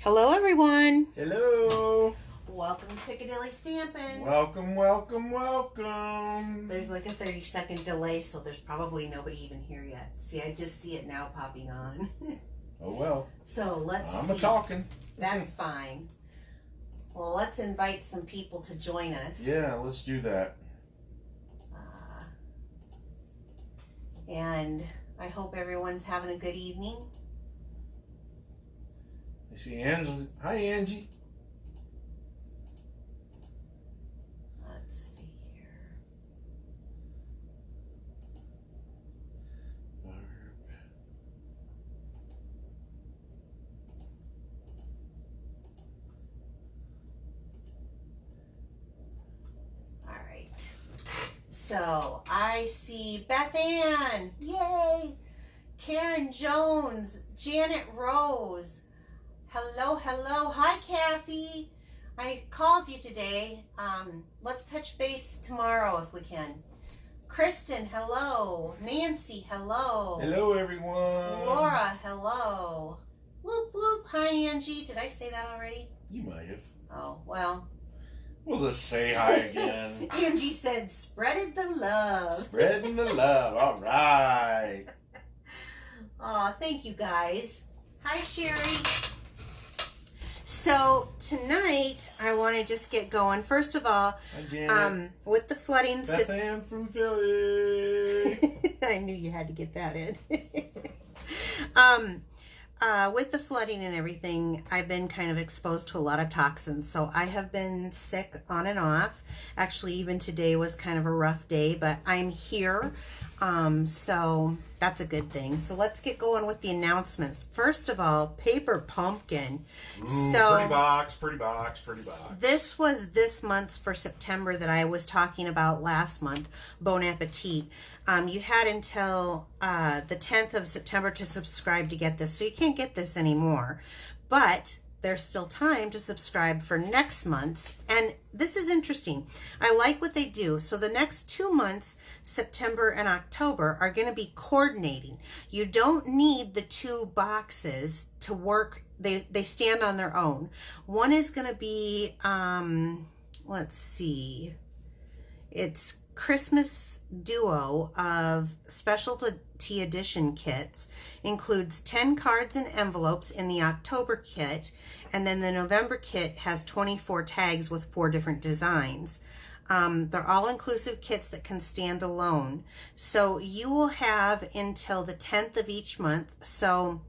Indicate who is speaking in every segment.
Speaker 1: Hello, everyone.
Speaker 2: Hello.
Speaker 1: Welcome to Piccadilly Stampin.
Speaker 2: Welcome, welcome, welcome.
Speaker 1: There's like a 30-second delay, so there's probably nobody even here yet. See, I just see it now popping on.
Speaker 2: Oh, well.
Speaker 1: So let's
Speaker 2: I'm
Speaker 1: see.
Speaker 2: a-talking.
Speaker 1: That's fine. Well, let's invite some people to join us.
Speaker 2: Yeah, let's do that.
Speaker 1: And I hope everyone's having a good evening.
Speaker 2: I see Angie. Hi, Angie.
Speaker 1: Let's see here. All right. So I see Beth Ann. Yay! Karen Jones, Janet Rose. Hello, hello. Hi, Kathy. I called you today. Let's touch base tomorrow if we can. Kristen, hello. Nancy, hello.
Speaker 2: Hello, everyone.
Speaker 1: Laura, hello. Whoop, whoop. Hi, Angie. Did I say that already?
Speaker 2: You might have.
Speaker 1: Oh, well.
Speaker 2: We'll just say hi again.
Speaker 1: Angie said, spreading the love.
Speaker 2: Spreading the love. All right.
Speaker 1: Oh, thank you, guys. Hi, Sherry. So tonight I want to just get going. First of all,
Speaker 2: Hi, Janet.
Speaker 1: with the flooding,
Speaker 2: Beth Ann from Philly.
Speaker 1: I knew you had to get that in. With the flooding and everything, I've been kind of exposed to a lot of toxins. So I have been sick on and off. Actually, even today was kind of a rough day, but I'm here. So that's a good thing. So let's get going with the announcements. First of all, Paper Pumpkin.
Speaker 2: Ooh,
Speaker 1: So
Speaker 2: pretty box, pretty box, pretty box.
Speaker 1: this was this month's for September that I was talking about last month. Bon Appetit. You had until the 10th of September to subscribe to get this. So you can't get this anymore. But there's still time to subscribe for next month's. And this is interesting. I like what they do. So the next 2 months, September and October, are going to be coordinating. You don't need the two boxes to work. They stand on their own. One is going to be, let's see, it's Christmas duo of specialty edition kits. Includes 10 cards and envelopes in the October kit, and then the November kit has 24 tags with 4 different designs. They're all inclusive kits that can stand alone. So you will have until the 10th of each month. So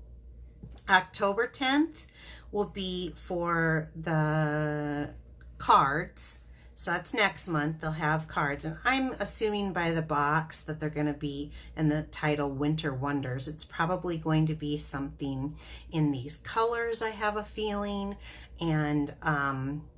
Speaker 1: October 10th will be for the cards. So that's next month. They'll have cards. And I'm assuming by the box that they're going to be in the title Winter Wonders. It's probably going to be something in these colors, I have a feeling. And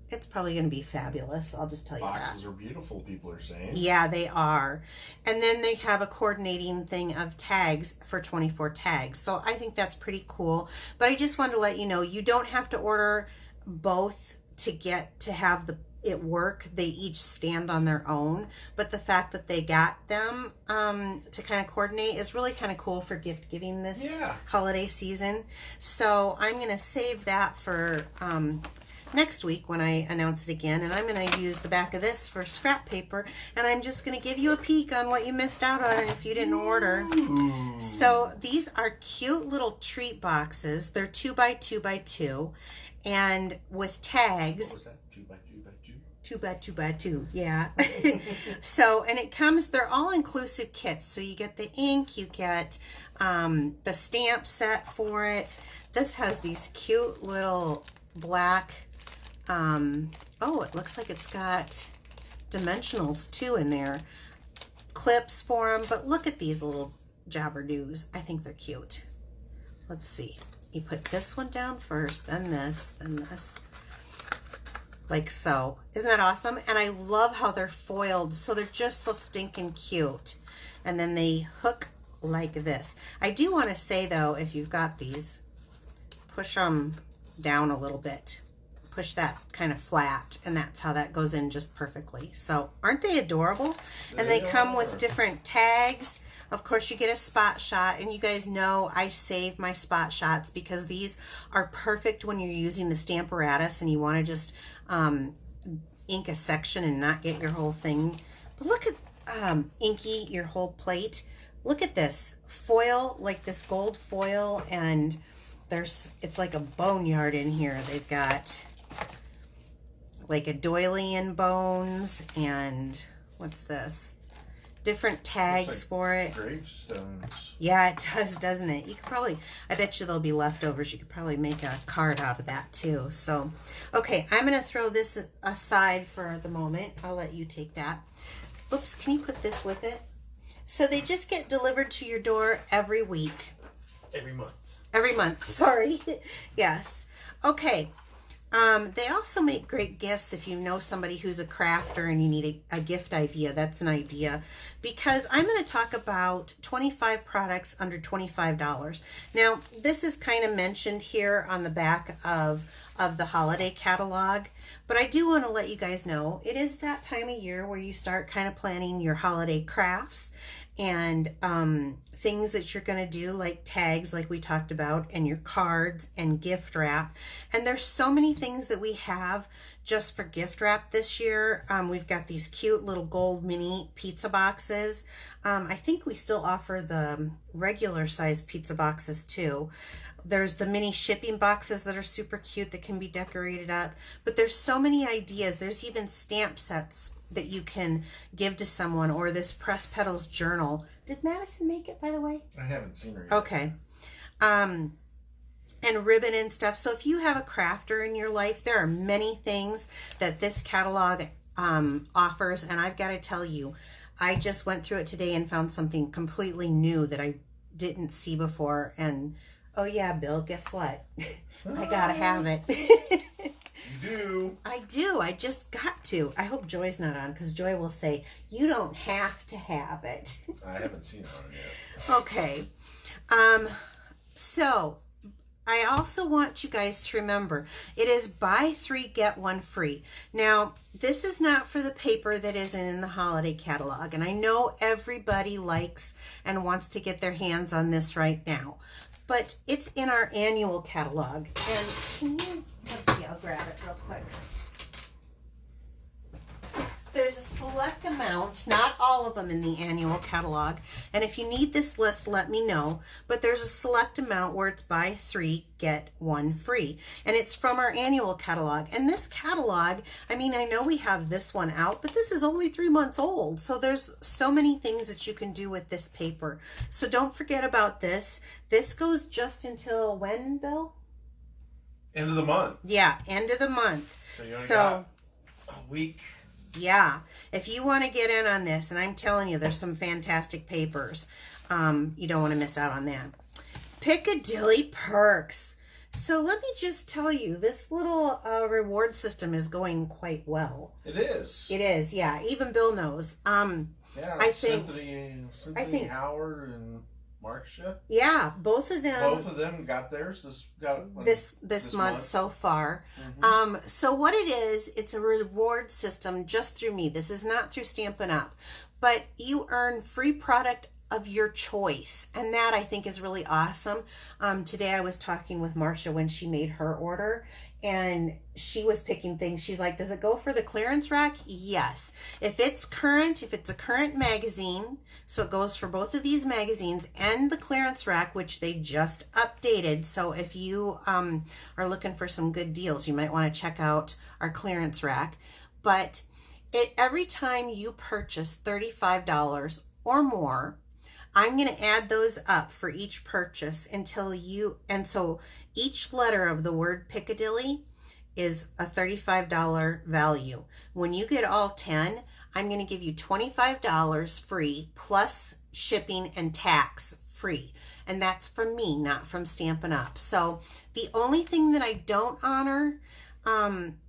Speaker 1: it's probably going to be fabulous. I'll just tell you that.
Speaker 2: Boxes are beautiful, people are saying.
Speaker 1: Yeah, they are. And then they have a coordinating thing of tags for 24 tags. So I think that's pretty cool. But I just wanted to let you know, you don't have to order both to get to have it work. They each stand on their own, but the fact that they got them to kind of coordinate is really kind of cool for gift giving this holiday season. So I'm going to save that for next week when I announce it again, and I'm going to use the back of this for scrap paper, and I'm just going to give you a peek on what you missed out on if you didn't order.
Speaker 2: Ooh.
Speaker 1: So these are cute little treat boxes. They're 2 by 2 by 2, and with tags.
Speaker 2: What was that? 2 by 2 by 2?
Speaker 1: 2 by 2 by 2, yeah. So, and it comes, they're all inclusive kits. So you get the ink, you get the stamp set for it. This has these cute little black, oh, it looks like it's got dimensionals too in there. Clips for them, but look at these little jabberdoos. I think they're cute. Let's see. You put this one down first, then this, like so. Isn't that awesome? And I love how they're foiled, so they're just so stinking cute. And then they hook like this. I do want to say though, if you've got these, push them down a little bit. Push that kind of flat, and that's how that goes in just perfectly. So aren't they adorable? And they come with different tags. Of course, you get a spot shot, and you guys know I save my spot shots because these are perfect when you're using the Stamparatus and you want to just ink a section and not get your whole thing. But look at inky your whole plate. Look at this foil, like this gold foil, and it's like a boneyard in here. They've got like a doily and bones, and what's this? Different tags like for it.
Speaker 2: Gravestones.
Speaker 1: Yeah, it does, doesn't it? You could probably, I bet you there'll be leftovers. You could probably make a card out of that too. So, okay, I'm going to throw this aside for the moment. I'll let you take that. Oops, can you put this with it? So they just get delivered to your door every week.
Speaker 2: Every month.
Speaker 1: Every month, sorry. Yes. Okay. They also make great gifts if you know somebody who's a crafter and you need a gift idea. That's an idea, because I'm going to talk about 25 products under $25. Now, this is kind of mentioned here on the back of the holiday catalog, but I do want to let you guys know it is that time of year where you start kind of planning your holiday crafts and things that you're going to do, like tags like we talked about, and your cards and gift wrap. And there's so many things that we have just for gift wrap this year. We've got these cute little gold mini pizza boxes. I think we still offer the regular size pizza boxes too. There's the mini shipping boxes that are super cute that can be decorated up. But there's so many ideas. There's even stamp sets that you can give to someone, or this Press Petals journal. Did Madison make it, by the way?
Speaker 2: I haven't seen her yet.
Speaker 1: Okay. And ribbon and stuff. So if you have a crafter in your life, there are many things that this catalog offers. And I've got to tell you, I just went through it today and found something completely new that I didn't see before. And oh yeah, Bill, guess what? I gotta have it.
Speaker 2: You do.
Speaker 1: I do. I just got to. I hope Joy's not on, because Joy will say, you don't have to have it.
Speaker 2: I haven't seen her on yet.
Speaker 1: Okay. So I also want you guys to remember, it is buy 3, get 1 free. Now, this is not for the paper that isn't in the holiday catalog. And I know everybody likes and wants to get their hands on this right now. But it's in our annual catalog. And can you, let's see, I'll grab it real quick. There's a select amount, not all of them in the annual catalog. And if you need this list, let me know. But there's a select amount where it's buy 3, get 1 free. And it's from our annual catalog. And this catalog, I mean, I know we have this one out, but this is only 3 months old. So there's so many things that you can do with this paper. So don't forget about this. This goes just until when, Bill?
Speaker 2: End of the month.
Speaker 1: Yeah, end of the month.
Speaker 2: So you only got a week.
Speaker 1: Yeah, if you want to get in on this, and I'm telling you, there's some fantastic papers. You don't want to miss out on that. Piccadilly perks. So let me just tell you, this little reward system is going quite well.
Speaker 2: It is.
Speaker 1: It is, yeah. Even Bill knows.
Speaker 2: Yeah,
Speaker 1: I think
Speaker 2: Cynthia Howard and Marcia.
Speaker 1: Yeah, both of them
Speaker 2: got theirs
Speaker 1: this month so far. Mm-hmm. So what it is, it's a reward system just through me. This is not through Stampin' Up, but you earn free product of your choice, and that I think is really awesome. Today I was talking with Marcia when she made her order, and she was picking things. She's like, does it go for the clearance rack? Yes. If it's a current magazine, so it goes for both of these magazines and the clearance rack, which they just updated. So if you are looking for some good deals, you might want to check out our clearance rack. But every time you purchase $35 or more, I'm going to add those up for each purchase and so each letter of the word Piccadilly is a $35 value. When you get all 10, I'm going to give you $25 free plus shipping and tax free. And that's from me, not from Stampin' Up. So the only thing that I don't honor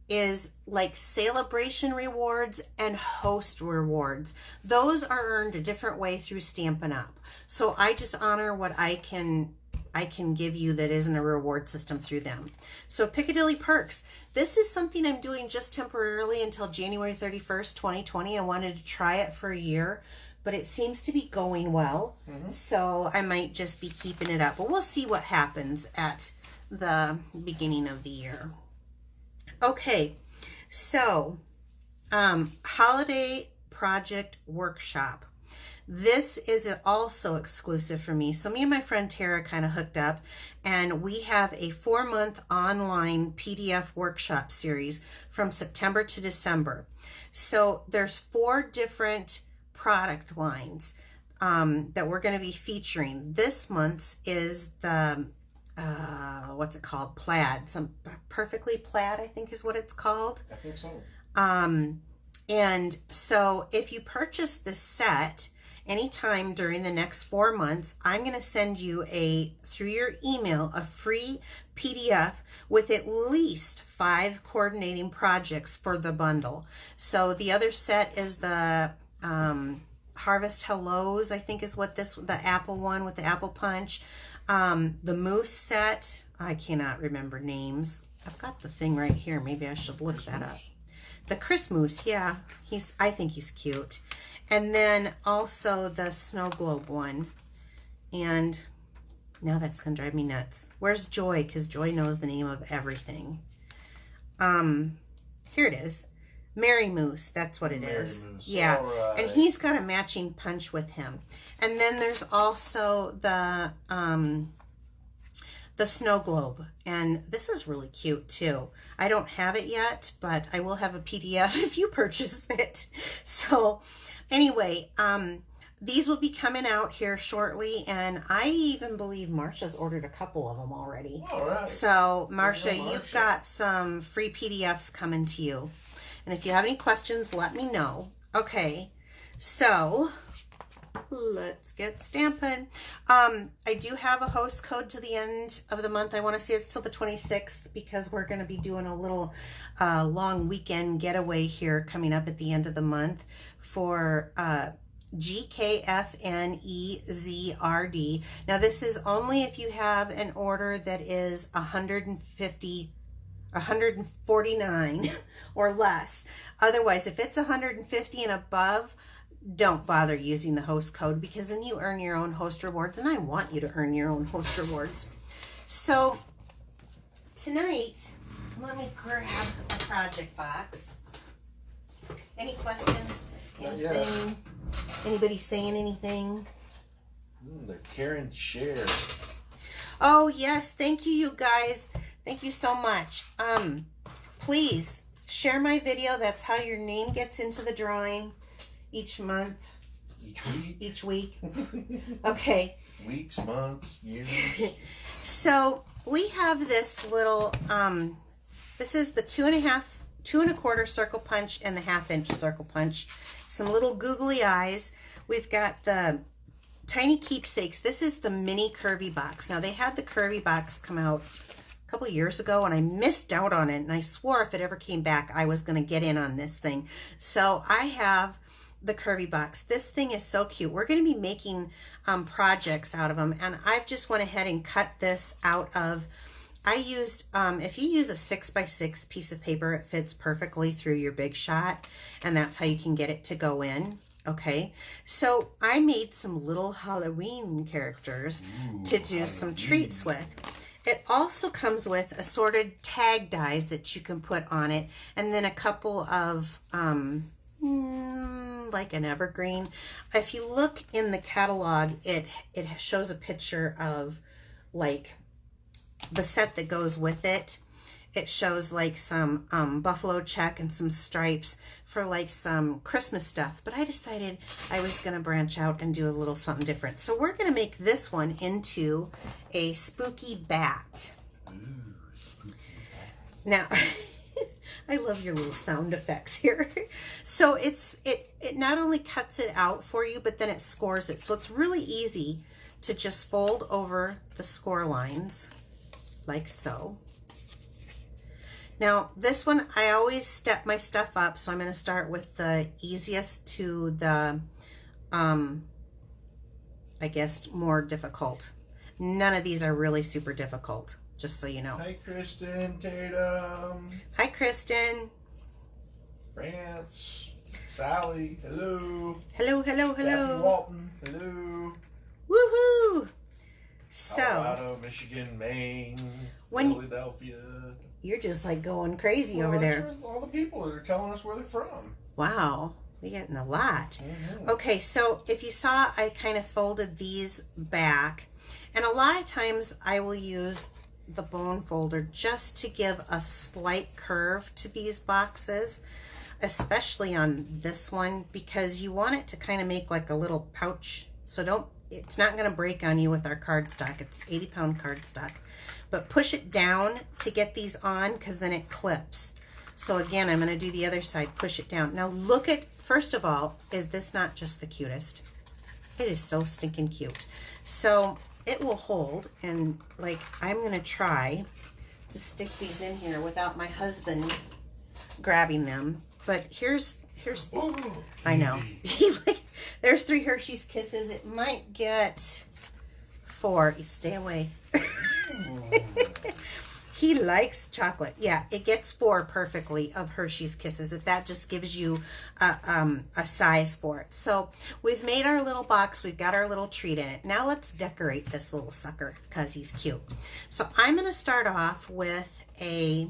Speaker 1: is like celebration rewards and host rewards. Those are earned a different way through Stampin' Up. So I just honor what I can give you that isn't a reward system through them. So Piccadilly Perks. This is something I'm doing just temporarily until January 31st, 2020. I wanted to try it for a year, but it seems to be going well. So I might just be keeping it up, but we'll see what happens at the beginning of the year. Okay, so holiday project workshop. This is also exclusive for me. So me and my friend Tara kind of hooked up, and we have a 4-month online PDF workshop series from September to December. So there's 4 different product lines that we're going to be featuring. This month's is the what's it called? Plaid. Some perfectly plaid, I think is what it's called.
Speaker 2: I think so.
Speaker 1: And so if you purchase this set anytime during the next 4 months, I'm going to send you through your email, a free PDF with at least 5 coordinating projects for the bundle. So the other set is the Harvest Hellos, I think is what the apple one with the apple punch. The moose set, I cannot remember names. I've got the thing right here. Maybe I should look that up. The Christmas, yeah. I think he's cute. And then also the snow globe one. And now that's going to drive me nuts. Where's Joy? Because Joy knows the name of everything. Here it is. Mary Moose, that's what it is. Moose. Yeah. Right. And he's got a matching punch with him. And then there's also the snow globe, and this is really cute too. I don't have it yet, but I will have a PDF if you purchase it. So anyway, these will be coming out here shortly, and I even believe Marsha's ordered a couple of them already. All right. So Marsha, you've got some free PDFs coming to you, and if you have any questions, let me know. Okay, so let's get Stampin'. I do have a host code to the end of the month. I want to say it's till the 26th because we're going to be doing a little long weekend getaway here coming up at the end of the month for GKFNEZRD. Now this is only if you have an order that is 149 or less. Otherwise, if it's 150 and above, don't bother using the host code because then you earn your own host rewards, and I want you to earn your own host rewards. So tonight, let me grab a project box. Any questions? Anything? Anybody saying anything?
Speaker 2: The Karen share.
Speaker 1: Oh yes, thank you, you guys. Thank you so much. Please share my video. That's how your name gets into the drawing. Each month. Each week. Okay.
Speaker 2: Weeks, months, years.
Speaker 1: So we have this little, this is the 2 1/4 circle punch and the 1/2 inch circle punch. Some little googly eyes. We've got the tiny keepsakes. This is the mini Curvy box. Now they had the Curvy box come out a couple of years ago, and I missed out on it, and I swore if it ever came back I was going to get in on this thing. So I have the Curvy box. This thing is so cute. We're going to be making projects out of them, and I've just went ahead and cut this out of, I used, if you use a 6x6 piece of paper, it fits perfectly through your Big Shot, and that's how you can get it to go in. Okay, so I made some little Halloween characters to do some treats with. It also comes with assorted tag dies that you can put on it, and then a couple of like an evergreen. If you look in the catalog, it shows a picture of like the set that goes with it. It shows like some buffalo check and some stripes for like some Christmas stuff, but I decided I was going to branch out and do a little something different. So we're going to make this one into a spooky bat. Ooh, spooky bat. Now I love your little sound effects here. So it not only cuts it out for you, but then it scores it. So it's really easy to just fold over the score lines like so. Now this one, I always step my stuff up, so I'm going to start with the easiest to the, I guess, more difficult. None of these are really super difficult, just so you know.
Speaker 2: Hi, Kristen Tatum.
Speaker 1: Hi, Kristen.
Speaker 2: France. Sally, hello.
Speaker 1: Hello, hello,
Speaker 2: Kathy
Speaker 1: hello.
Speaker 2: Walton, hello.
Speaker 1: Woohoo! So,
Speaker 2: Colorado, Michigan, Maine,
Speaker 1: When-
Speaker 2: Philadelphia.
Speaker 1: you're just like going crazy
Speaker 2: Well,
Speaker 1: over
Speaker 2: that's
Speaker 1: there.
Speaker 2: where all the people are telling us where they're from.
Speaker 1: Wow, we're getting a lot.
Speaker 2: Mhm.
Speaker 1: Okay, so if you saw, I kind of folded these back. And a lot of times I will use the bone folder just to give a slight curve to these boxes, especially on this one, because you want it to kind of make like a little pouch. So it's not going to break on you with our cardstock. It's 80-pound cardstock. But push it down to get these on, because then it clips. So again, I'm going to do the other side, push it down. Now look at, first of all, is this not just the cutest? It is so stinking cute. So it will hold, and like I'm going to try to stick these in here without my husband grabbing them. But here's
Speaker 2: Ooh,
Speaker 1: I know.
Speaker 2: kitty.
Speaker 1: There's 3 Hershey's Kisses. It might get 4. You stay away. He likes chocolate. Yeah, it gets 4 perfectly of Hershey's Kisses, if that just gives you a size for it. So we've made our little box. We've got our little treat in it. Now let's decorate this little sucker because he's cute. So I'm going to start off with a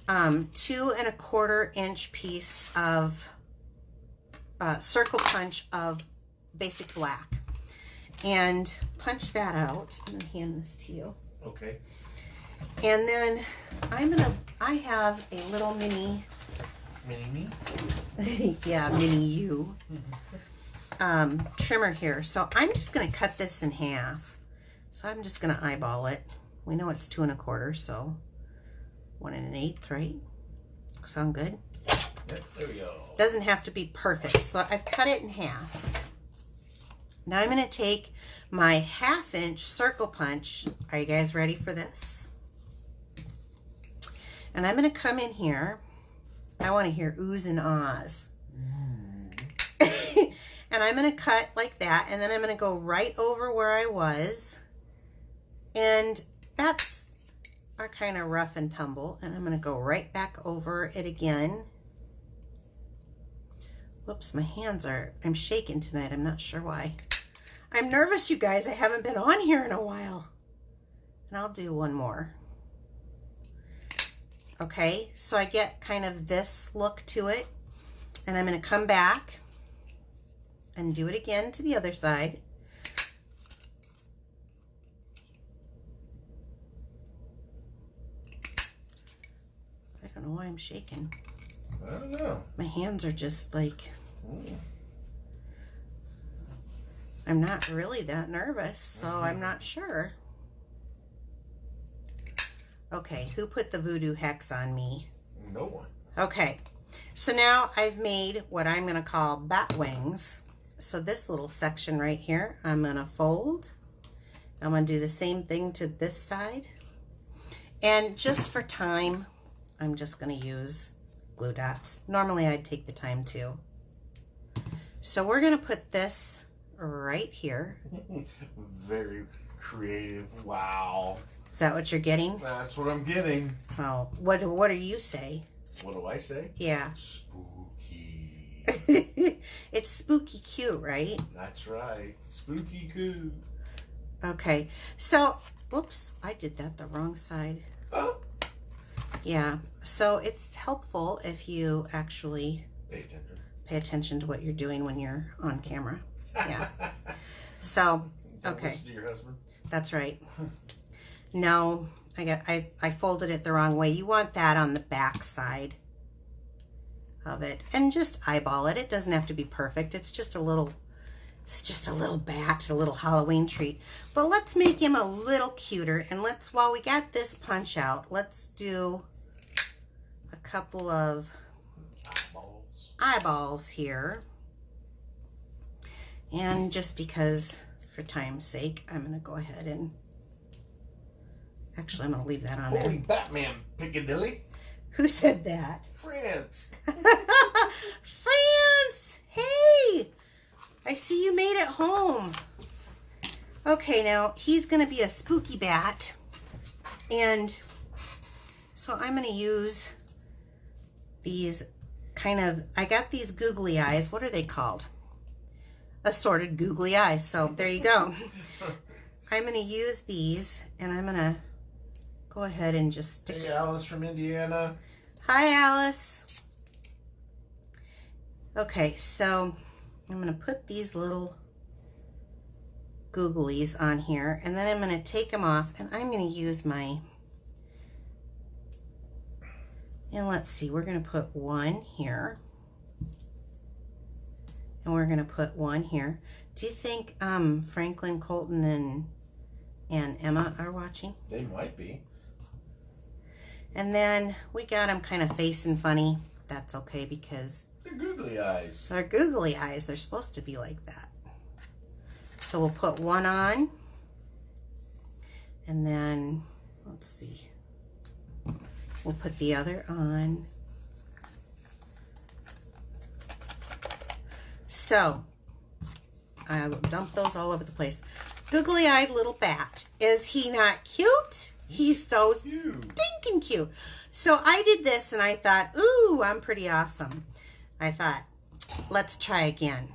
Speaker 1: 2 1/4 inch piece of circle punch of basic black, and punch that out. I'm gonna hand this to you.
Speaker 2: Okay.
Speaker 1: And then I have a little mini,
Speaker 2: Mini me.
Speaker 1: yeah, mini you trimmer here. So I'm just gonna cut this in half. So I'm just gonna eyeball it. We know it's 2 1/4, so 1 1/8, right? Sound good?
Speaker 2: Yep, there we go.
Speaker 1: Doesn't have to be perfect. So I've cut it in half. Now I'm going to take my 1/2 inch circle punch. Are you guys ready for this? And I'm going to come in here. I want to hear oohs and ahs. And I'm going to cut like that. And then I'm going to go right over where I was. And that's our kind of rough and tumble. And I'm going to go right back over it again. Whoops, my hands I'm shaking tonight. I'm not sure why. I'm nervous, you guys. I haven't been on here in a while. And I'll do one more. Okay, so I get kind of this look to it. And I'm going to come back and do it again to the other side. I don't know why I'm shaking.
Speaker 2: I don't know.
Speaker 1: My hands are just like...
Speaker 2: Ooh.
Speaker 1: I'm not really that nervous, so I'm not sure. Okay, who put the voodoo hex on me?
Speaker 2: No one.
Speaker 1: Okay, so now I've made what I'm going to call bat wings. So this little section right here, I'm going to fold. I'm going to do the same thing to this side. And just for time, I'm just going to use glue dots. Normally I'd take the time too. So we're going to put this right here.
Speaker 2: Very creative. Wow.
Speaker 1: Is that what you're getting?
Speaker 2: That's what I'm getting.
Speaker 1: Oh, what do you say?
Speaker 2: What do I say?
Speaker 1: Yeah.
Speaker 2: Spooky.
Speaker 1: It's spooky cute, right?
Speaker 2: That's right. Spooky coo.
Speaker 1: Okay. So, whoops, I did that the wrong side.
Speaker 2: Oh.
Speaker 1: Yeah. So it's helpful if you actually
Speaker 2: Pay attention.
Speaker 1: pay attention to what you're doing when you're on camera. Yeah. So,
Speaker 2: Don't
Speaker 1: okay.
Speaker 2: listen to your husband.
Speaker 1: That's right. No, I folded it the wrong way. You want that on the back side of it, and just eyeball it. It doesn't have to be perfect. It's just a little bat, a little Halloween treat. But let's make him a little cuter, and while we got this punch out, let's do a couple of eyeballs here. And just because, for time's sake, I'm going to go ahead and... Actually, I'm going to leave that on there.
Speaker 2: Holy Batman, Piccadilly.
Speaker 1: Who said that?
Speaker 2: France.
Speaker 1: France! Hey! I see you made it home. Okay, now, he's going to be a spooky bat. And so I'm going to use these kind of, I got these googly eyes. What are they called? Assorted googly eyes. So there you go. I'm going to use these, and I'm going to go ahead and just stick.
Speaker 2: Hey, Alice from Indiana.
Speaker 1: Hi, Alice. Okay, so I'm going to put these little googlies on here, and then I'm going to take them off, and I'm going to use my, and let's see, we're going to put one here, and we're going to put one here. Do you think Franklin, Colton, and Emma are watching?
Speaker 2: They might be.
Speaker 1: And then we got them kind of facing funny. That's okay because
Speaker 2: They're googly eyes.
Speaker 1: they're googly eyes. They're supposed to be like that. So we'll put one on. And then, let's see. We'll put the other on. So, I will dump those all over the place. Googly-eyed little bat. Is he not cute? He's so stinking cute. So I did this and I thought, ooh, I'm pretty awesome. I thought, let's try again.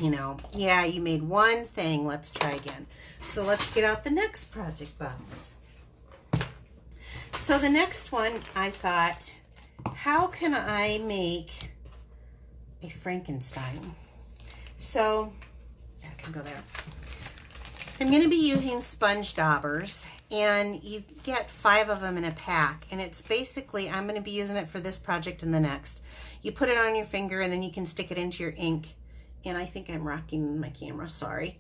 Speaker 1: You know, yeah, you made one thing. Let's try again. So let's get out the next project box. So the next one, I thought, how can I make a Frankenstein? So, I can go there. I'm going to be using sponge daubers, and you get 5 of them in a pack, and it's basically, I'm going to be using it for this project and the next. You put it on your finger, and then you can stick it into your ink, and I think I'm rocking my camera, sorry.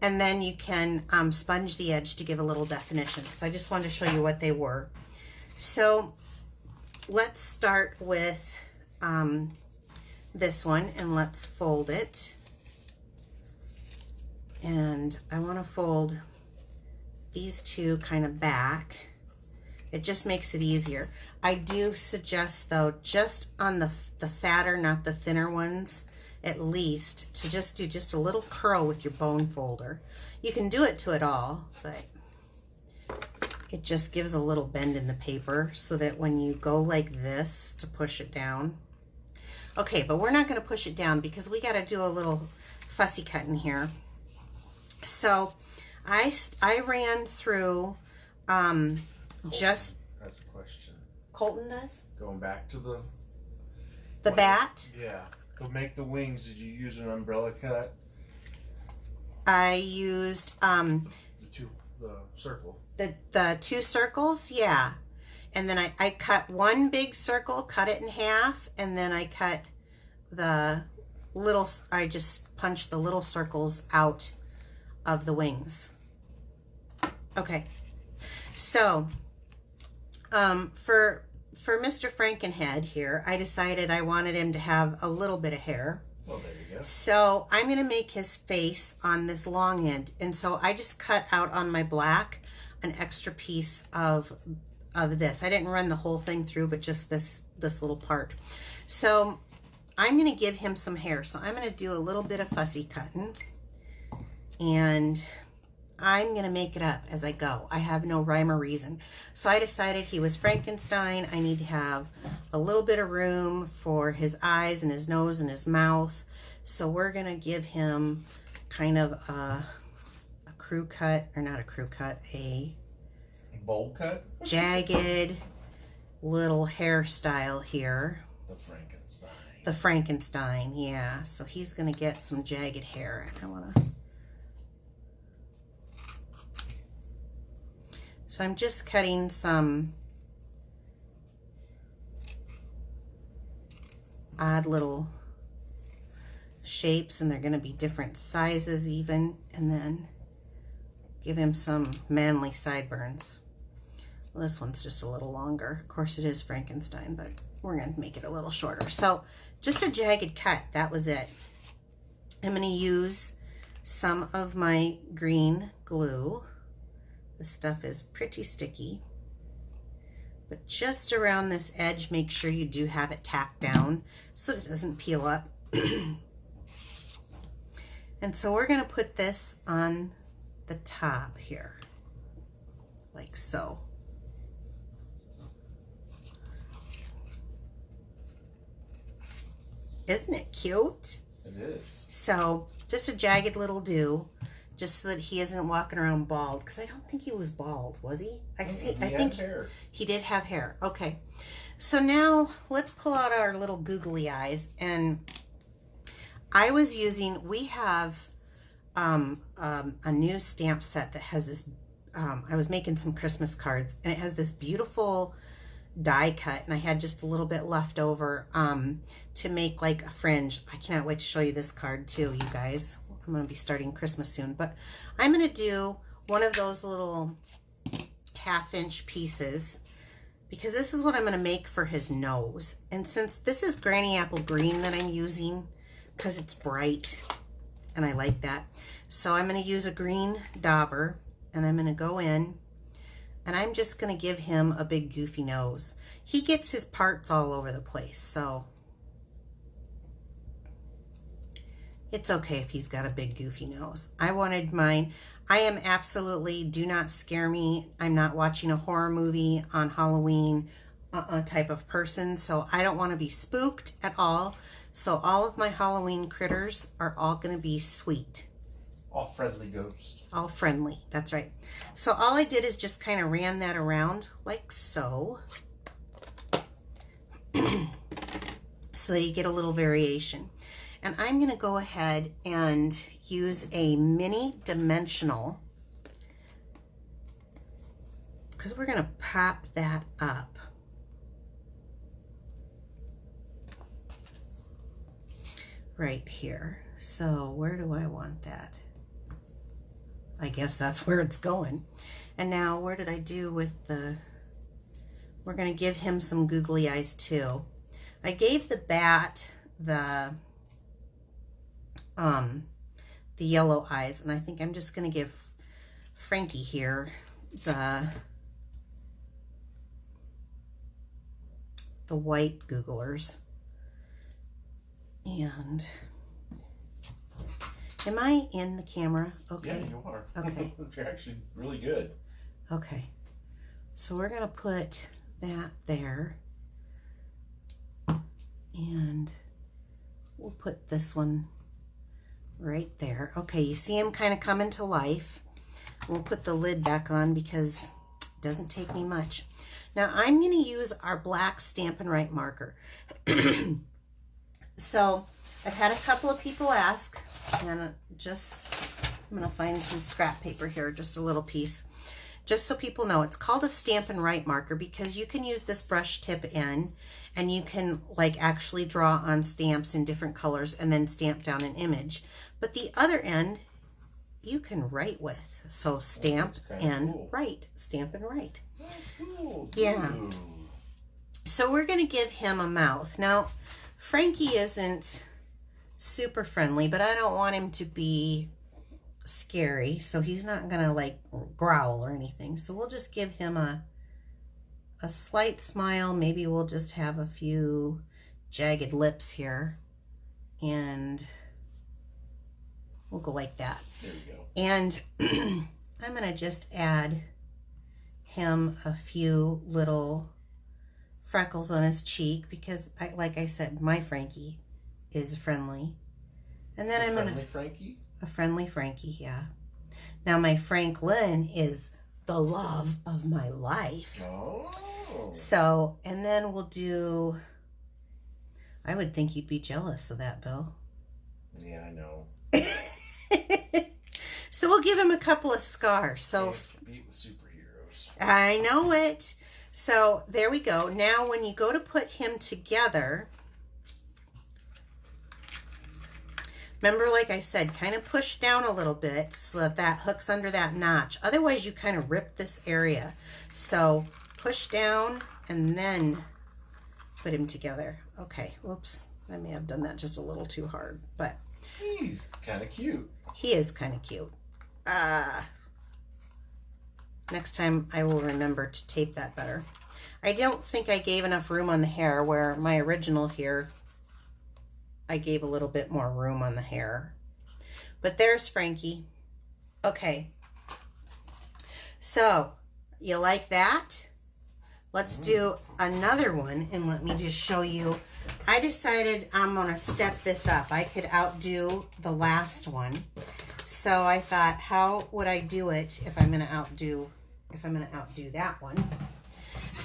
Speaker 1: And then you can sponge the edge to give a little definition. So I just wanted to show you what they were. So let's start with this one, and let's fold it. And I want to fold these two kind of back. It just makes it easier. I do suggest, though, just on the fatter, not the thinner ones, at least, to just do just a little curl with your bone folder. You can do it to it all, but it just gives a little bend in the paper so that when you go like this to push it down. Okay, but we're not going to push it down because we got to do a little fussy cutting here. So I ran through just...
Speaker 2: That's a question.
Speaker 1: Colton does?
Speaker 2: Going back to the
Speaker 1: bat?
Speaker 2: Yeah. To make the wings, did you use an umbrella cut?
Speaker 1: I used
Speaker 2: The circle.
Speaker 1: the 2 circles, yeah. And then I cut one big circle, cut it in half, and then I cut the little, I just punched the little circles out of the wings. Okay, so for Mr. Frankenhead here, I decided I wanted him to have a little bit of hair.
Speaker 2: Well, there you go.
Speaker 1: So I'm going to make his face on this long end, and so I just cut out on my black an extra piece of this. I didn't run the whole thing through, but just this little part. So I'm going to give him some hair. So I'm going to do a little bit of fussy cutting, and I'm going to make it up as I go. I have no rhyme or reason. So I decided he was Frankenstein. I need to have a little bit of room for his eyes and his nose and his mouth. So we're going to give him kind of a crew cut, or not a crew cut, a
Speaker 2: bowl cut?
Speaker 1: jagged little hairstyle here.
Speaker 2: The Frankenstein.
Speaker 1: The Frankenstein, yeah. So he's going to get some jagged hair. I want to... So I'm just cutting some odd little shapes, and they're going to be different sizes even, and then give him some manly sideburns. Well, this one's just a little longer. Of course it is Frankenstein, but we're going to make it a little shorter. So just a jagged cut, that was it. I'm going to use some of my green glue. This stuff is pretty sticky, but just around this edge, make sure you do have it tacked down so it doesn't peel up. And so we're going to put this on the top here, like so. Isn't it cute?
Speaker 2: It is.
Speaker 1: So just a jagged little do, just so that he isn't walking around bald, because I don't think he was bald, was he? I think
Speaker 2: hair.
Speaker 1: He did have hair. Okay. So now let's pull out our little googly eyes. And I was using, we have a new stamp set that has this, I was making some Christmas cards, and it has this beautiful die cut, and I had just a little bit left over to make like a fringe. I cannot wait to show you this card too, you guys. I'm going to be starting Christmas soon, but I'm going to do one of those little 1/2-inch pieces, because this is what I'm going to make for his nose. And since this is Granny Apple Green that I'm using, because it's bright and I like that, so I'm going to use a green dauber, and I'm going to go in, and I'm just going to give him a big goofy nose. He gets his parts all over the place, so it's okay if he's got a big goofy nose. I wanted mine. I am absolutely, do not scare me. I'm not watching a horror movie on Halloween type of person, so I don't want to be spooked at all. So all of my Halloween critters are all going to be sweet.
Speaker 2: All friendly ghosts. All
Speaker 1: friendly, that's right. So all I did is just kind of ran that around like so. So that you get a little variation. And I'm going to go ahead and use a mini dimensional, because we're going to pop that up. Right here. So where do I want that? I guess that's where it's going. And now where did I do with the, we're going to give him some googly eyes too. I gave the bat the yellow eyes, and I think I'm just going to give Frankie here the white googlers. And am I in the camera? Okay.
Speaker 2: Yeah, you are.
Speaker 1: Okay.
Speaker 2: You're actually really good.
Speaker 1: Okay. So we're going to put that there. And we'll put this one right there. Okay, you see him kind of coming to life. We'll put the lid back on because it doesn't take me much. Now I'm going to use our black Stampin' Right marker. So I've had a couple of people ask, and I'm going to find some scrap paper here, just a little piece, just so people know. It's called a Stampin' Right marker because you can use this brush tip in, and you can like actually draw on stamps in different colors and then stamp down an image. But the other end you can write with. So stamp and write. Stamp and write.
Speaker 2: Cool.
Speaker 1: Yeah. So we're going to give him a mouth. Now, Frankie isn't super friendly, but I don't want him to be scary, so he's not going to like growl or anything. So we'll just give him a slight smile. Maybe we'll just have a few jagged lips here, and we'll go like that.
Speaker 2: There we go.
Speaker 1: And I'm going to just add him a few little freckles on his cheek because, like I said, my Frankie is friendly. And then I'm going to...
Speaker 2: Frankie?
Speaker 1: A friendly Frankie, yeah. Now my Franklin is the love of my life.
Speaker 2: Oh.
Speaker 1: So, and then we'll do... I would think you'd be jealous of that, Bill.
Speaker 2: Yeah, I know.
Speaker 1: So we'll give him a couple of scars. So
Speaker 2: compete with superheroes.
Speaker 1: I know it. So there we go. Now when you go to put him together, remember, like I said, kind of push down a little bit so that that hooks under that notch. Otherwise you kind of rip this area. So push down and then put him together. Okay, whoops. I may have done that just a little too hard, but
Speaker 2: he's kind of cute.
Speaker 1: He is kind of cute. Next time I will remember to tape that better. I don't think I gave enough room on the hair, where my original here, I gave a little bit more room on the hair. But there's Frankie. Okay. So, you like that? Let's do another one, and let me just show you. I decided I'm going to step this up. I could outdo the last one. So I thought, how would I do it if I'm going to outdo that one?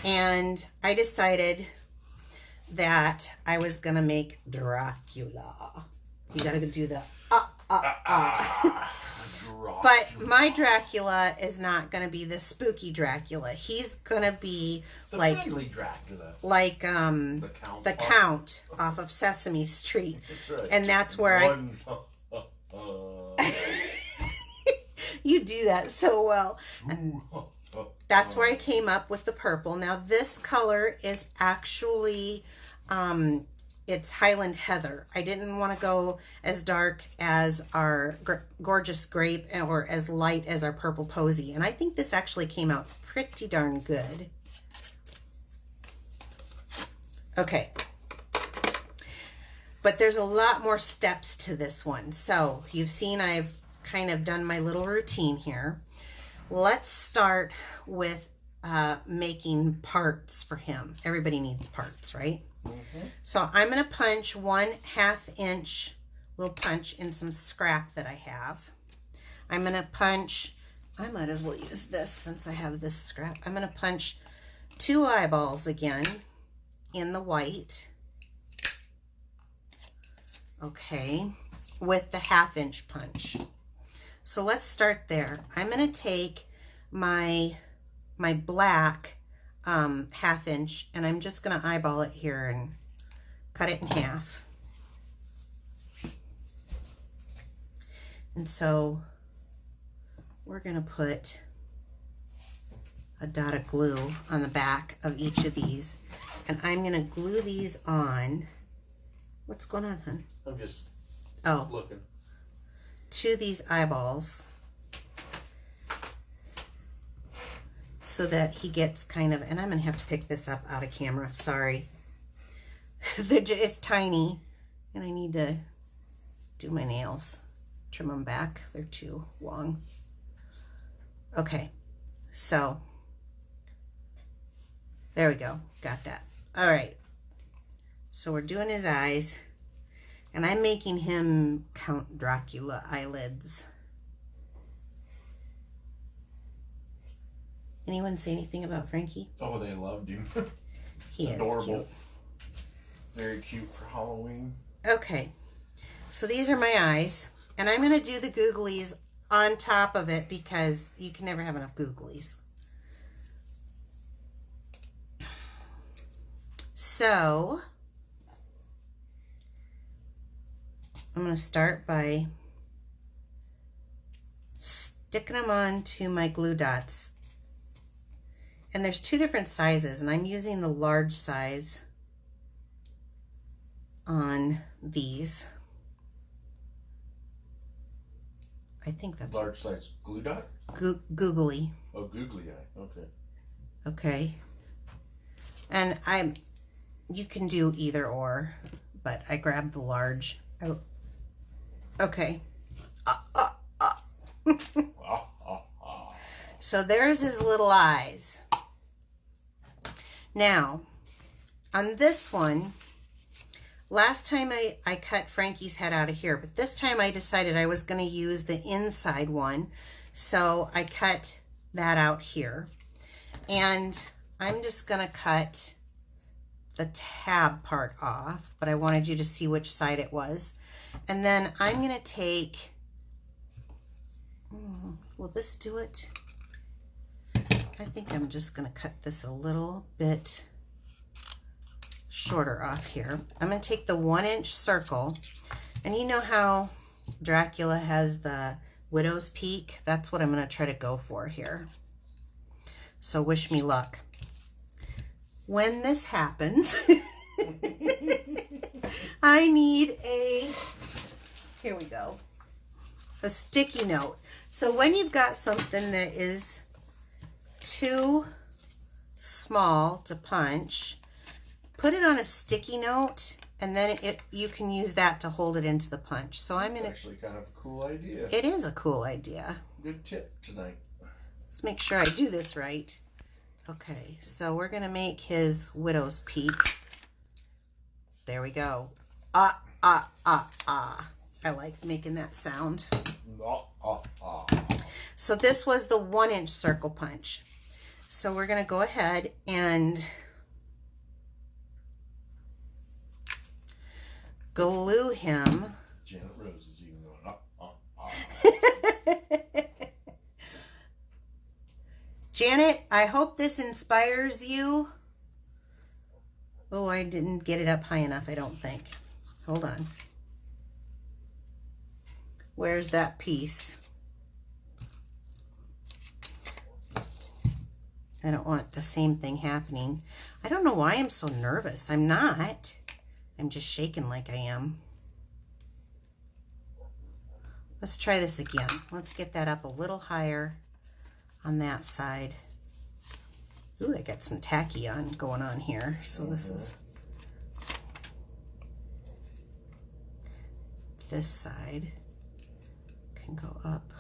Speaker 1: And I decided that I was going to make Dracula. You got to do the But my Dracula is not going to be the spooky Dracula. He's going to be
Speaker 2: the
Speaker 1: like
Speaker 2: friendly Dracula.
Speaker 1: Like the Count off of Sesame Street.
Speaker 2: That's right.
Speaker 1: And that's where you do that so well. That's where I came up with the purple. Now this color is actually it's Highland Heather. I didn't want to go as dark as our gorgeous grape or as light as our purple posy. And I think this actually came out pretty darn good. Okay. But there's a lot more steps to this one. So you've seen I've kind of done my little routine here. Let's start with making parts for him. Everybody needs parts, right? Mm-hmm. So I'm going to punch 1/2 inch little punch in some scrap that I have. I'm going to punch, I might as well use this since I have this scrap. I'm going to punch 2 eyeballs again in the white. Okay, with the 1/2 inch punch. So let's start there. I'm going to take my black 1/2 inch, and I'm just going to eyeball it here and cut it in half. And so we're going to put a dot of glue on the back of each of these, and I'm going to glue these on. What's going on, hon?
Speaker 2: I'm just looking.
Speaker 1: To these eyeballs, so that he gets kind of, and I'm going to have to pick this up out of camera, sorry. It's tiny, and I need to do my nails, trim them back, they're too long. Okay, so there we go, got that. All right, so we're doing his eyes, and I'm making him Count Dracula eyelids. Anyone say anything about Frankie?
Speaker 2: Oh, they loved him.
Speaker 1: He is
Speaker 2: adorable.
Speaker 1: cute.
Speaker 2: Very cute for Halloween.
Speaker 1: Okay, so these are my eyes, and I'm going to do the googlies on top of it because you can never have enough googlies. So I'm going to start by sticking them onto my glue dots. And there's 2 different sizes, and I'm using the large size on these. I think that's
Speaker 2: large size glue dot?
Speaker 1: Googly.
Speaker 2: Oh, googly eye. Okay.
Speaker 1: Okay. And you can do either or, but I grabbed the large. Oh. Okay. So there's his little eyes. Now, on this one, last time I cut Frankie's head out of here, but this time I decided I was going to use the inside one. So I cut that out here. And I'm just going to cut the tab part off, but I wanted you to see which side it was. And then I'm going to take, will this do it? I think I'm just going to cut this a little bit shorter off here. I'm going to take the 1-inch circle, and you know how Dracula has the widow's peak? That's what I'm going to try to go for here. So wish me luck. When this happens, I need here we go, a sticky note. So when you've got something that is too small to punch, put it on a sticky note, and then you can use that to hold it into the punch. So I'm going to...
Speaker 2: actually kind of a cool idea.
Speaker 1: It is a cool idea.
Speaker 2: Good tip tonight.
Speaker 1: Let's make sure I do this right. Okay, so we're going to make his widow's peak. There we go. Ah, ah, ah, ah. I like making that sound.
Speaker 2: Ah, ah, ah.
Speaker 1: So this was the 1-inch circle punch. So we're going to go ahead and glue him.
Speaker 2: Janet Rose is even going, ah, ah, ah.
Speaker 1: Janet, I hope this inspires you. Oh, I didn't get it up high enough, I don't think. Hold on. Where's that piece? I don't want the same thing happening. I don't know why I'm so nervous. I'm not. I'm just shaking like I am. Let's try this again. Let's get that up a little higher on that side. Ooh, I got some tacky on going on here. So this is this side can go up.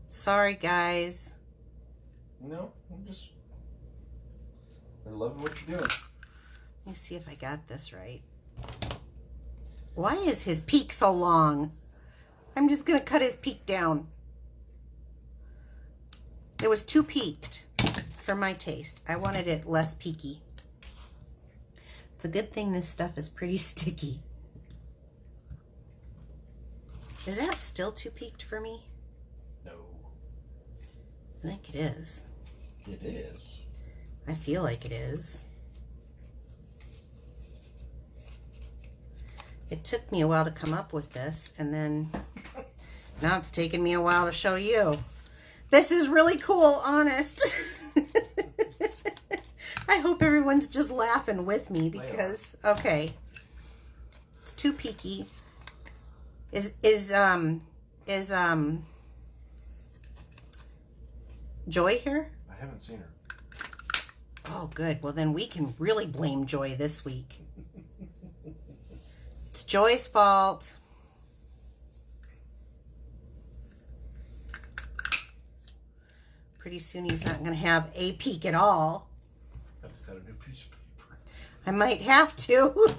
Speaker 1: Sorry, guys.
Speaker 2: No, I love what you're doing.
Speaker 1: Let me see if I got this right. Why is his peak so long? I'm just going to cut his peak down. It was too peaked for my taste. I wanted it less peaky. It's a good thing this stuff is pretty sticky. Is that still too peaked for me?
Speaker 2: No.
Speaker 1: I think it is.
Speaker 2: It is.
Speaker 1: I feel like it is. It took me a while to come up with this, and then now it's taken me a while to show you. This is really cool, honest. I hope everyone's just laughing with me because, okay, it's too peaky. Is Joy here?
Speaker 2: I haven't seen her.
Speaker 1: Oh, good. Well, then we can really blame Joy this week. It's Joy's fault. Pretty soon he's not going to have a peak at all.
Speaker 2: I have to cut a new piece of paper.
Speaker 1: I might have to.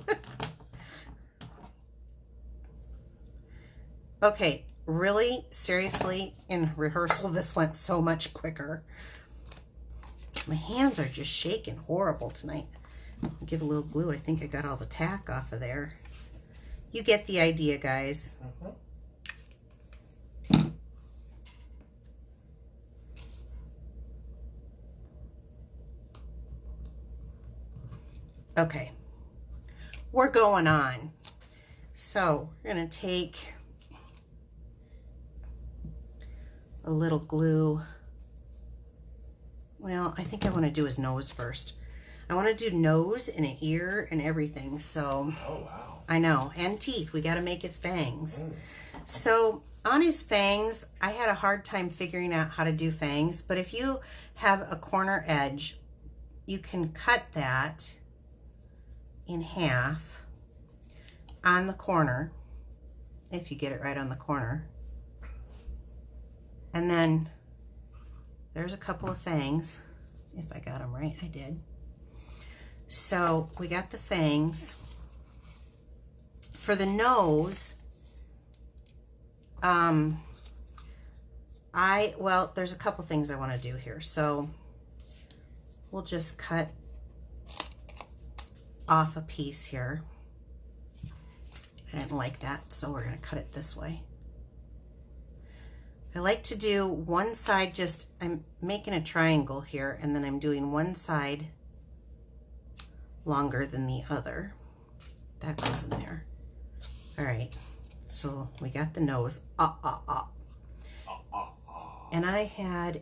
Speaker 1: Okay, really, seriously, in rehearsal, this went so much quicker. My hands are just shaking horrible tonight. I'll give a little glue. I think I got all the tack off of there. You get the idea, guys. Okay, we're going on. So we're going to take a little glue. Well, I think I want to do his nose first. I want to do nose and an ear and everything. So,
Speaker 2: oh wow,
Speaker 1: I know, and teeth. We got to make his fangs. So on his fangs, I had a hard time figuring out how to do fangs. But if you have a corner edge, you can cut that in half on the corner, if you get it right on the corner. And then there's a couple of fangs. If I got them right, I did. So we got the fangs. For the nose, well, there's a couple things I want to do here. So we'll just cut off a piece here. I didn't like that, so we're going to cut it this way. I like to do one side, just, I'm making a triangle here, and then I'm doing one side longer than the other. That goes in there. All right, so we got the nose. And I had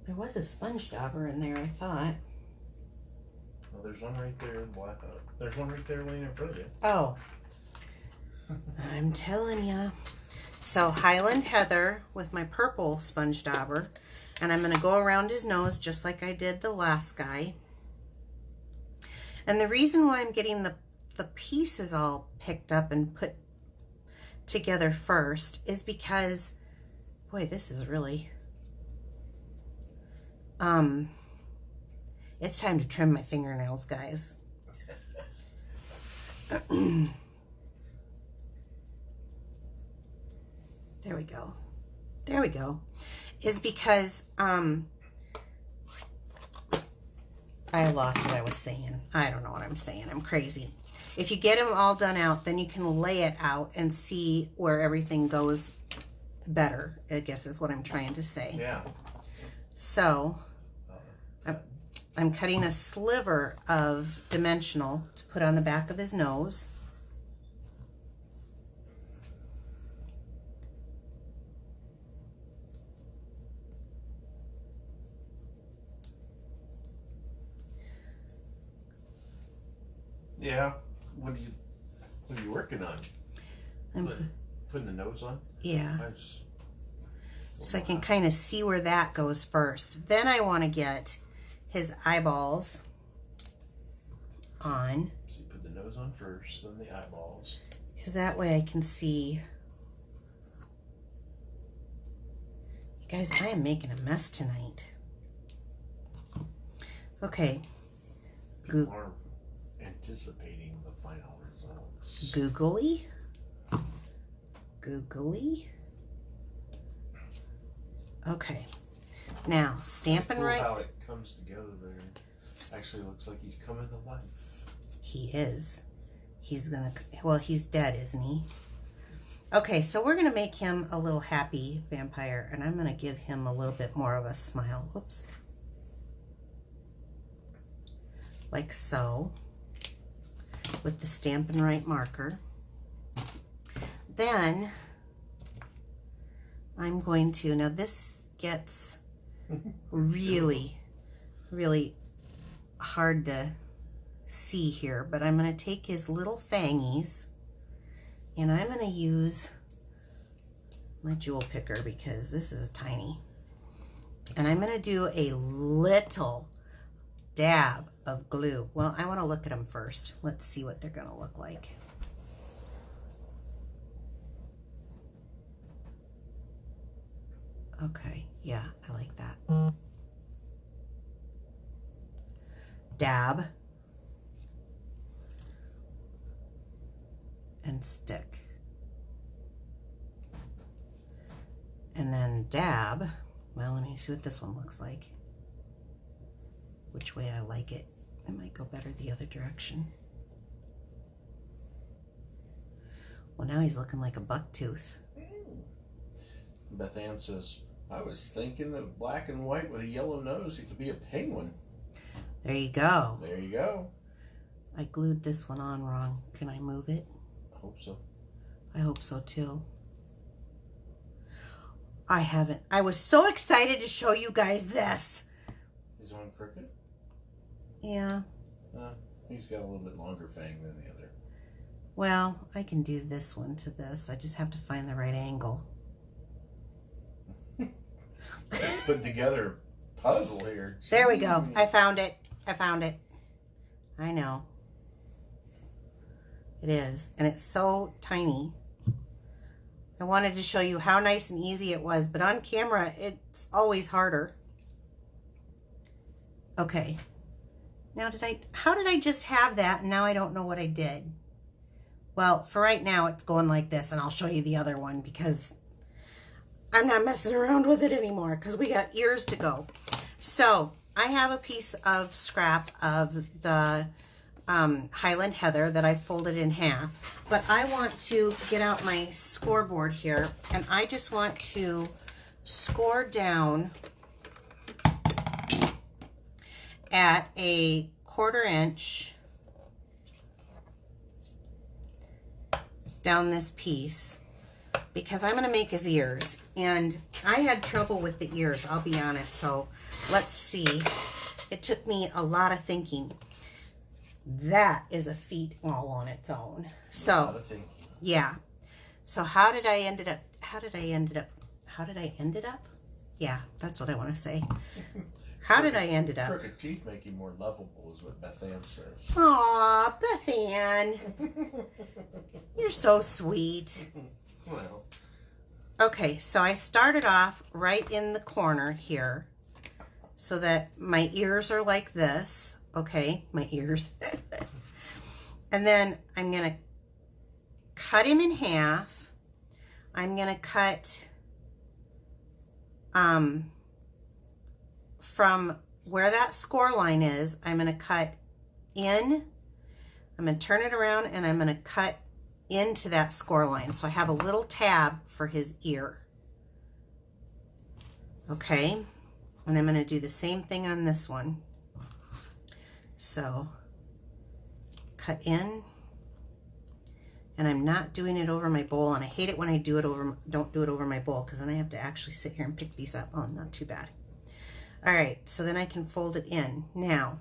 Speaker 1: there was a sponge dauber in there, I thought.
Speaker 2: Well, there's one right there in black. There's one right there laying in front of you.
Speaker 1: Oh. I'm telling ya. So Highland Heather with my purple sponge dauber, and I'm going to go around his nose just like I did the last guy. And the reason why I'm getting the pieces all picked up and put together first is because Boy, this is really... It's time to trim my fingernails, guys. There we go. There we go. Is because I lost what I was saying. I don't know what I'm saying. I'm crazy. If you get them all done out, then you can lay it out and see where everything goes better, I guess is what I'm trying to say.
Speaker 2: Yeah.
Speaker 1: So I'm cutting a sliver of dimensional to put on the back of his nose.
Speaker 2: Yeah. What are you working on?
Speaker 1: I'm
Speaker 2: putting the nose on?
Speaker 1: Yeah. So I can kind of see where that goes first. Then I want to get his eyeballs on.
Speaker 2: So you put the nose on first, then the eyeballs.
Speaker 1: Because that way I can see. You guys, I am making a mess tonight. Okay.
Speaker 2: People are anticipating the final results.
Speaker 1: Googly. Googly. Okay. Now, Stampin'
Speaker 2: Cool
Speaker 1: right.
Speaker 2: how it comes together there. Actually looks like he's coming to life.
Speaker 1: He is. He's gonna, well, he's dead, isn't he? Okay, so we're gonna make him a little happy vampire, and I'm gonna give him a little bit more of a smile. Whoops. Like so. With the Stampin' Right marker. Then I'm going to, now this gets really, really hard to see here, but I'm going to take his little fangies and I'm going to use my jewel picker because this is tiny. And I'm going to do a little dab of glue. Well, I want to look at them first. Let's see what they're going to look like. Okay, yeah, I like that. Dab. And stick. And then dab. Well, let me see what this one looks like. Which way I like it. It might go better the other direction. Well, now he's looking like a bucktooth.
Speaker 2: Beth Ann says, I was thinking of black and white with a yellow nose. He could be a penguin.
Speaker 1: There you go.
Speaker 2: There you go.
Speaker 1: I glued this one on wrong. Can I move it?
Speaker 2: I hope so.
Speaker 1: I hope so too. I haven't. I was so excited to show you guys this.
Speaker 2: He's on crooked?
Speaker 1: Yeah.
Speaker 2: He's got a little bit longer fang than the other.
Speaker 1: Well, I can do this one to this. I just have to find the right angle.
Speaker 2: Put together a puzzle here.
Speaker 1: There we go. I found it. I found it. I know. It is. And it's so tiny. I wanted to show you how nice and easy it was, but on camera, it's always harder. Okay. Now how did I just have that and now I don't know what I did? Well, for right now, it's going like this, and I'll show you the other one because I'm not messing around with it anymore because we got ears to go. So I have a piece of scrap of the Highland Heather that I folded in half, but I want to get out my scoreboard here, and I just want to score down at a 1/4 inch down this piece because I'm going to make his ears, and I had trouble with the ears, I'll be honest. So let's see. It took me a lot of thinking. That is a feat all on its own. So yeah. So how did I end up? Yeah, that's what I want to say. How did I end it up?
Speaker 2: Crooked teeth make you more lovable is what Beth Ann says.
Speaker 1: Aw, Beth Ann. You're so sweet.
Speaker 2: Well.
Speaker 1: Okay, so I started off right in the corner here so that my ears are like this. Okay, my ears. And then I'm going to cut him in half. I'm going to cut from where that score line is, I'm going to cut in. I'm going to turn it around and I'm going to cut into that score line. So I have a little tab for his ear. Okay, and I'm going to do the same thing on this one. So cut in, and I'm not doing it over my bowl, and I hate it when I don't do it over my bowl, because then I have to actually sit here and pick these up. Oh, not too bad. All right, so then I can fold it in. Now,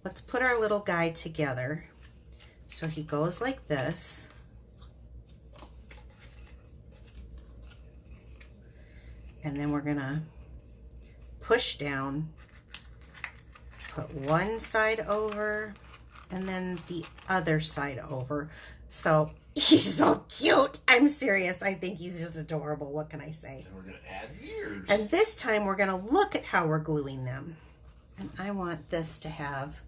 Speaker 1: let's put our little guy together. So he goes like this. And then we're gonna push down, put one side over, and then the other side over. So he's so cute. I'm serious. I think he's just adorable. What can I say?
Speaker 2: And we're gonna add ears.
Speaker 1: And this time we're gonna look at how we're gluing them. And I want this to have,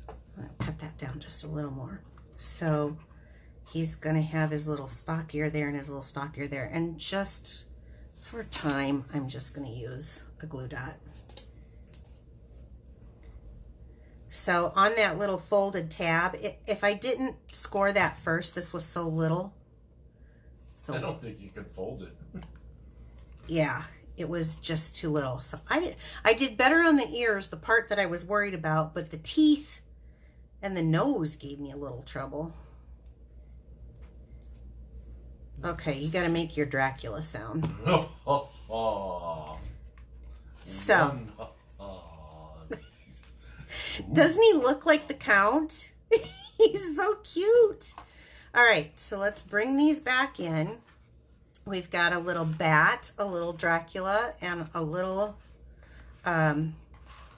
Speaker 1: I'm gonna cut that down just a little more. So he's gonna have his little Spock ear there and his little Spock ear there. And just for time, I'm just gonna use a glue dot. So on that little folded tab, if I didn't score that first, this was so little. So
Speaker 2: I don't think you could fold it.
Speaker 1: Yeah, it was just too little. So I did better on the ears, the part that I was worried about, but the teeth and the nose gave me a little trouble. Okay, you got to make your Dracula sound. So, doesn't he look like the Count? He's so cute. All right, so let's bring these back in. We've got a little bat, a little Dracula, and a little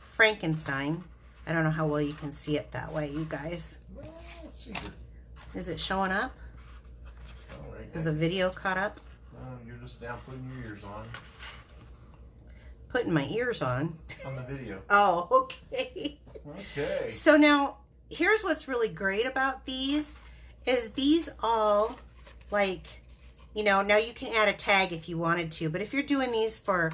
Speaker 1: Frankenstein. I don't know how well you can see it that way, you guys.
Speaker 2: Well, let's see.
Speaker 1: Is it showing up?
Speaker 2: All right.
Speaker 1: Is the video caught up?
Speaker 2: You're just now putting your ears on.
Speaker 1: Putting my ears on.
Speaker 2: On the video.
Speaker 1: Oh, okay.
Speaker 2: Okay.
Speaker 1: So now, here's what's really great about these, is these all, like, you know, now you can add a tag if you wanted to, but if you're doing these for,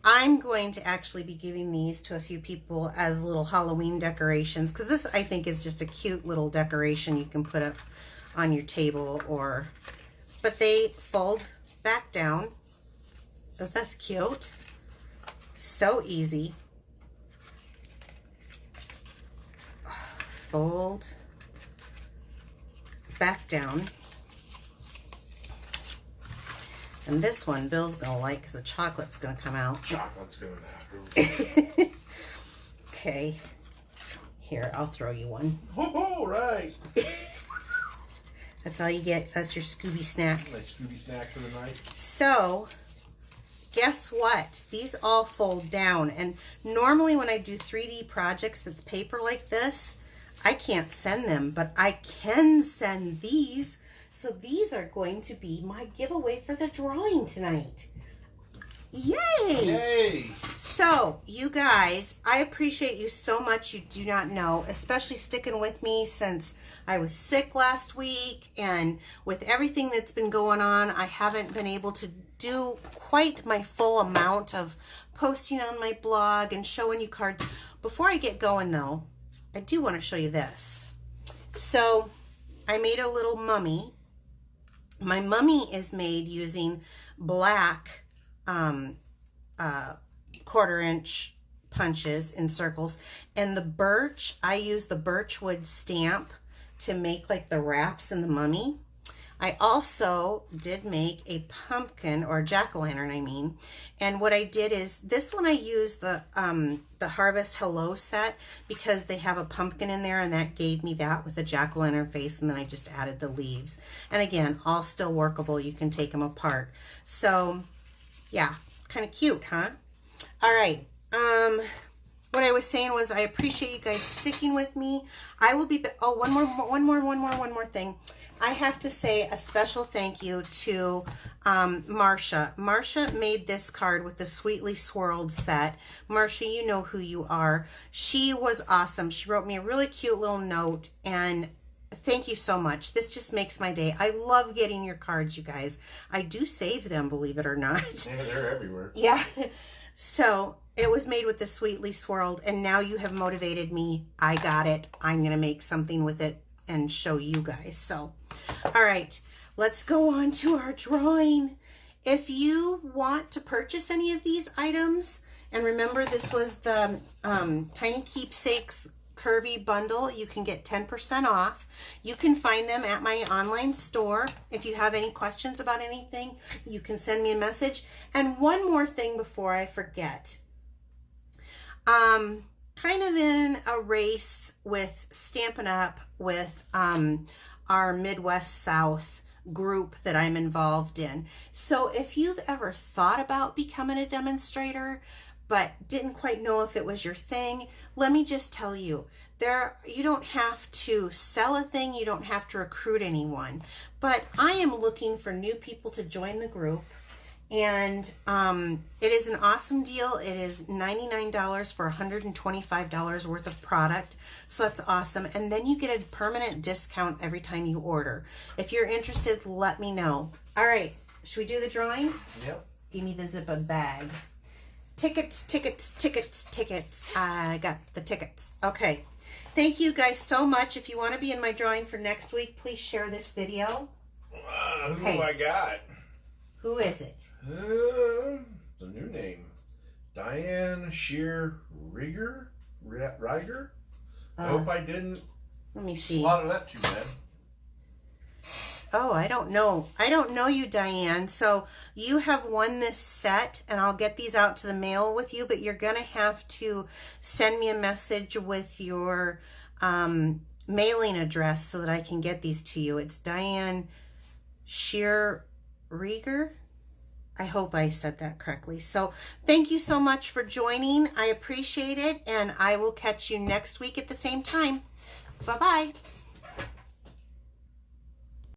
Speaker 1: I'm going to actually be giving these to a few people as little Halloween decorations, because this, I think, is just a cute little decoration you can put up on your table, or, but they fold back down. Isn't that cute? So easy. Fold back down. And this one Bill's gonna like because the chocolate's gonna come out.
Speaker 2: Chocolate's gonna matter.
Speaker 1: Okay. Here, I'll throw you one.
Speaker 2: Oh, right.
Speaker 1: That's all you get. That's your Scooby snack.
Speaker 2: My Scooby snack for the night.
Speaker 1: So, guess what? These all fold down. And normally when I do 3D projects that's paper like this, I can't send them, but I can send these. So these are going to be my giveaway for the drawing tonight. Yay!
Speaker 2: Yay!
Speaker 1: So, you guys, I appreciate you so much. You do not know, especially sticking with me since I was sick last week, and with everything that's been going on, I haven't been able to do quite my full amount of posting on my blog and showing you cards. Before I get going though, I do want to show you this. So I made a little mummy. My mummy is made using black 1/4-inch punches in circles, and the birch, I use the birch wood stamp to make like the wraps in the mummy. I also did make a pumpkin, or jack-o'-lantern, I mean. And what I did is, this one I used the Harvest Hello set because they have a pumpkin in there, and that gave me that with a jack-o'-lantern face, and then I just added the leaves. And again, all still workable. You can take them apart. So, yeah, kind of cute, huh? All right. What I was saying was I appreciate you guys sticking with me. I will be, oh, one more thing. I have to say a special thank you to Marcia. Marcia made this card with the Sweetly Swirled set. Marcia, you know who you are. She was awesome. She wrote me a really cute little note, and thank you so much. This just makes my day. I love getting your cards, you guys. I do save them, believe it or not.
Speaker 2: Yeah, they're everywhere.
Speaker 1: Yeah. So it was made with the Sweetly Swirled, and now you have motivated me. I got it. I'm going to make something with it and show you guys. So, all right, let's go on to our drawing. If you want to purchase any of these items, and remember this was the Tiny Keepsakes Curvy bundle, you can get 10% off. You can find them at my online store. If you have any questions about anything, you can send me a message. And one more thing before I forget. Kind of in a race with Stampin' Up! With our Midwest South group that I'm involved in. So if you've ever thought about becoming a demonstrator, but didn't quite know if it was your thing, let me just tell you, you don't have to sell a thing, you don't have to recruit anyone, but I am looking for new people to join the group, and it is an awesome deal. It is $99 for $125 worth of product, so that's awesome, and then you get a permanent discount every time you order. If you're interested, let me know. All right, should we do the drawing?
Speaker 2: Yep.
Speaker 1: Give me the zipper bag. Tickets, tickets, tickets, tickets. I got the tickets. Okay. Thank you guys so much. If you want to be in my drawing for next week, please share this video.
Speaker 2: Who I got?
Speaker 1: Who is it?
Speaker 2: The new name. Diane Shear Rieger? I hope I didn't
Speaker 1: Let me see.
Speaker 2: slaughter that too bad.
Speaker 1: Oh, I don't know. I don't know you, Diane. So you have won this set, and I'll get these out to the mail with you, but you're going to have to send me a message with your mailing address so that I can get these to you. It's Diane Shear Rieger. I hope I said that correctly. So thank you so much for joining. I appreciate it, and I will catch you next week at the same time. Bye-bye.